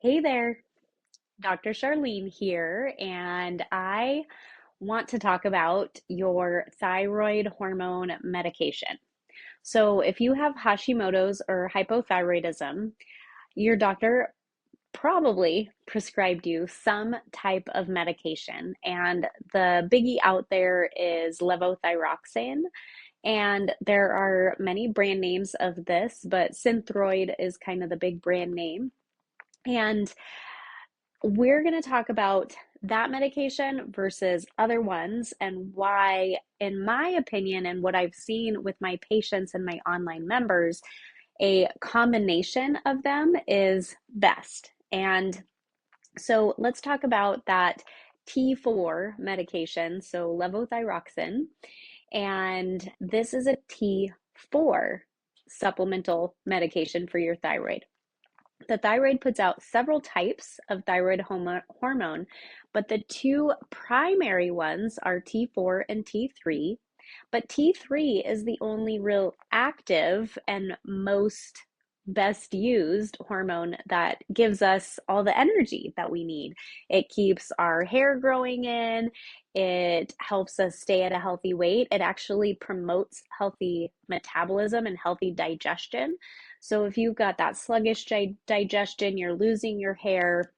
Hey there, Dr. Charlene here, and I want to talk about your thyroid hormone medication. So, if you have Hashimoto's or hypothyroidism, your doctor probably prescribed you some type of medication, and the biggie out there is levothyroxine. And there are many brand names of this, but Synthroid is kind of the big brand name. And we're going to talk about that medication versus other ones and why, in my opinion, and what I've seen with my patients and my online members, a combination of them is best. And so let's talk about that T4 medication, so levothyroxine. And this is a T4 supplemental medication for your thyroid. The thyroid puts out several types of thyroid hormone, but the two primary ones are T4 and T3. But T3 is the only real active and most best used hormone that gives us all the energy that we need. It keeps our hair growing in, it helps us stay at a healthy weight, it actually promotes healthy metabolism and healthy digestion. So if you've got that sluggish digestion, you're losing your hair,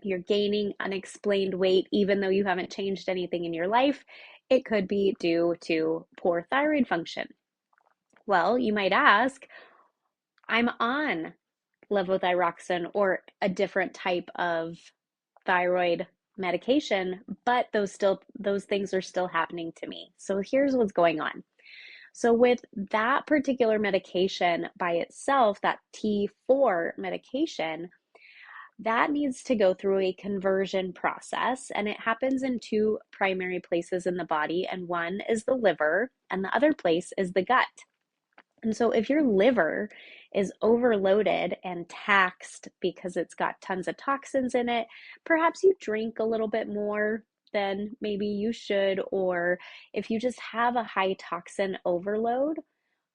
you're gaining unexplained weight, even though you haven't changed anything in your life, it could be due to poor thyroid function. Well, you might ask, I'm on levothyroxine or a different type of thyroid medication, but those things are still happening to me. So here's what's going on. So with that particular medication by itself, that T4 medication, that needs to go through a conversion process, and it happens in two primary places in the body, and one is the liver and the other place is the gut. And so if your liver is overloaded and taxed because it's got tons of toxins in it, perhaps you drink a little bit more than maybe you should, or if you just have a high toxin overload,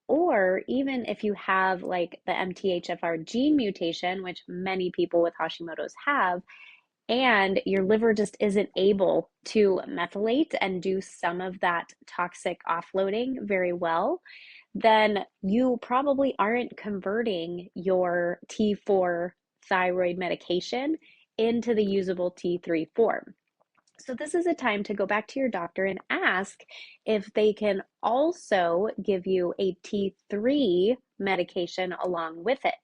or even if you have like the MTHFR gene mutation, which many people with Hashimoto's have, and your liver just isn't able to methylate and do some of that toxic offloading very well, then you probably aren't converting your T4 thyroid medication into the usable T3 form. So this is a time to go back to your doctor and ask if they can also give you a T3 medication along with it.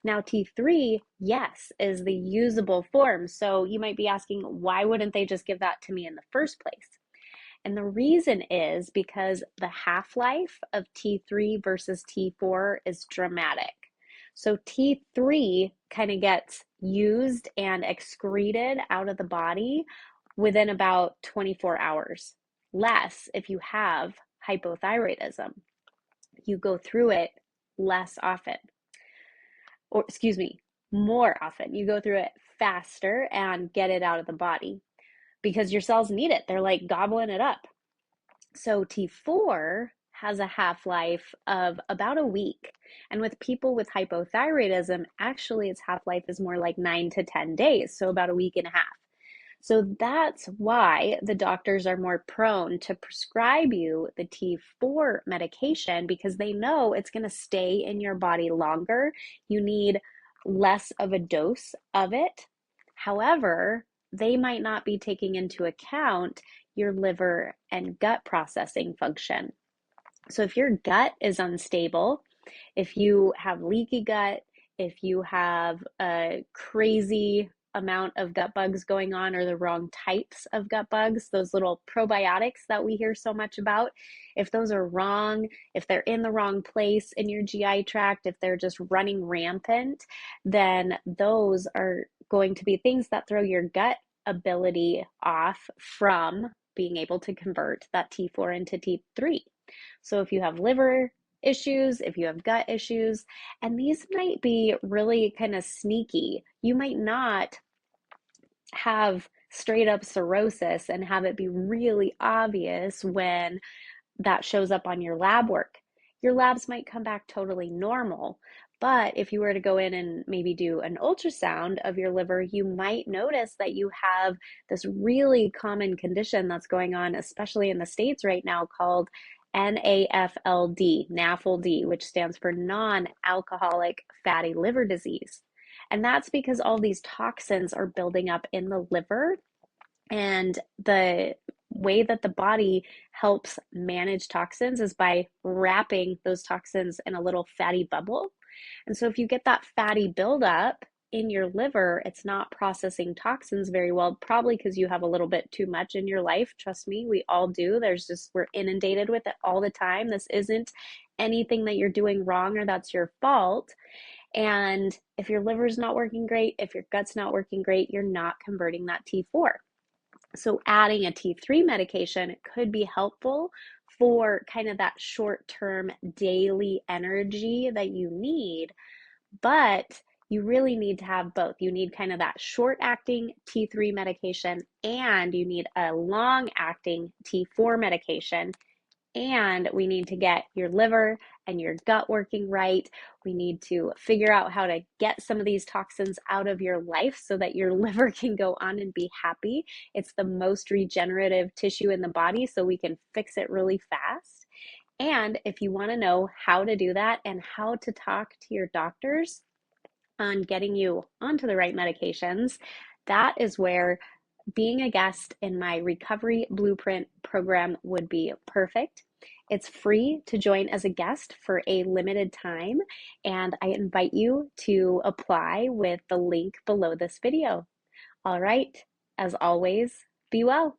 Now, T3, yes, is the usable form. So you might be asking, why wouldn't they just give that to me in the first place? And the reason is because the half-life of T3 versus T4 is dramatic. So T3 kind of gets used and excreted out of the body within about 24 hours. Less if you have hypothyroidism. You go through it less often, or excuse me, more often. You go through it faster and get it out of the body because your cells need it. They're like gobbling it up. So T4 has a half-life of about a week. And with people with hypothyroidism, actually its half-life is more like 9 to 10 days, so about a week and a half. So that's why the doctors are more prone to prescribe you the T4 medication because they know it's going to stay in your body longer. You need less of a dose of it. However, they might not be taking into account your liver and gut processing function. So if your gut is unstable, if you have leaky gut, if you have a crazy amount of gut bugs going on or the wrong types of gut bugs, those little probiotics that we hear so much about, if those are wrong, if they're in the wrong place in your GI tract, if they're just running rampant, then those are going to be things that throw your gut ability off from being able to convert that T4 into T3. So if you have liver issues, if you have gut issues, and these might be really kind of sneaky, you might not have straight up cirrhosis and have it be really obvious when that shows up on your lab work. Your labs might come back totally normal, But if you were to go in and maybe do an ultrasound of your liver, you might notice that you have this really common condition that's going on, especially in the States right now, called NAFLD, which stands for non-alcoholic fatty liver disease. And that's because all these toxins are building up in the liver, and the way that the body helps manage toxins is by wrapping those toxins in a little fatty bubble. And so if you get that fatty buildup in your liver, it's not processing toxins very well, probably because you have a little bit too much in your life. Trust me, we all do. We're inundated with it all the time. This isn't anything that you're doing wrong or that's your fault. And if your liver's not working great, if your gut's not working great, you're not converting that T4. So adding a T3 medication could be helpful for kind of that short-term daily energy that you need, but you really need to have both. You need kind of that short-acting T3 medication, and you need a long-acting T4 medication. And we need to get your liver and your gut working right. We need to figure out how to get some of these toxins out of your life so that your liver can go on and be happy. It's the most regenerative tissue in the body, so we can fix it really fast. And if you want to know how to do that and how to talk to your doctors on getting you onto the right medications, that is where being a guest in my Recovery Blueprint program would be perfect. It's free to join as a guest for a limited time, and I invite you to apply with the link below this video. All right, as always, be well.